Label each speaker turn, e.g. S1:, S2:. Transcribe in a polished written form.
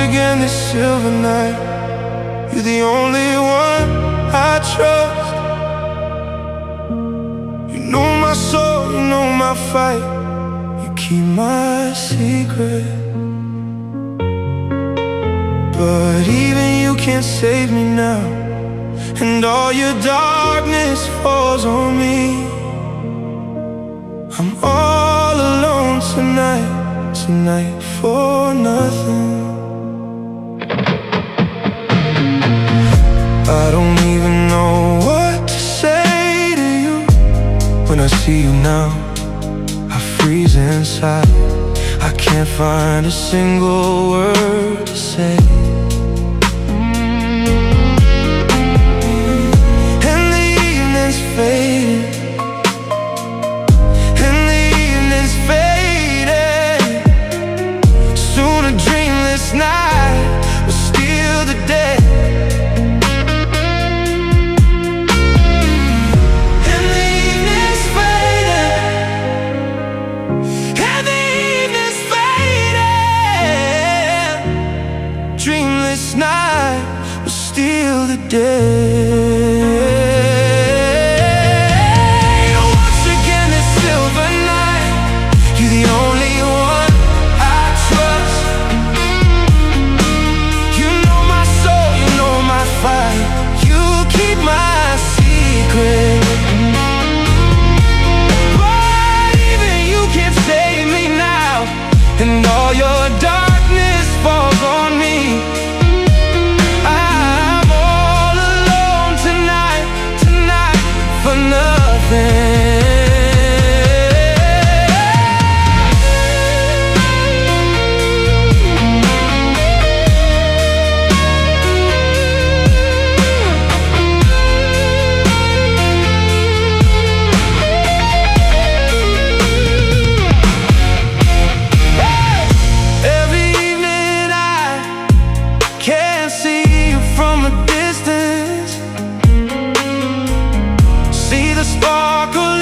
S1: again this silver night. You're the only one I trust. You know my soul, you know my fight. You keep my secret, but even you can't save me now. And all your darkness falls on me. I'm all alone tonight for nothing. I don't even know what to say to you. When I see you now, I freeze inside. I can't find a single word to say. And the evening's fading, and the evening's fading. Soon a dreamless night will steal the day. Dreamless night will steal the day. Once again this silver night, you're the only one I trust. You know my soul, you know my fight. You keep my secret, but even you can't save me now. And all your darkness falls on me. I'm all alone tonight for nothing. Every evening I can't see you from a distance. See the sparkle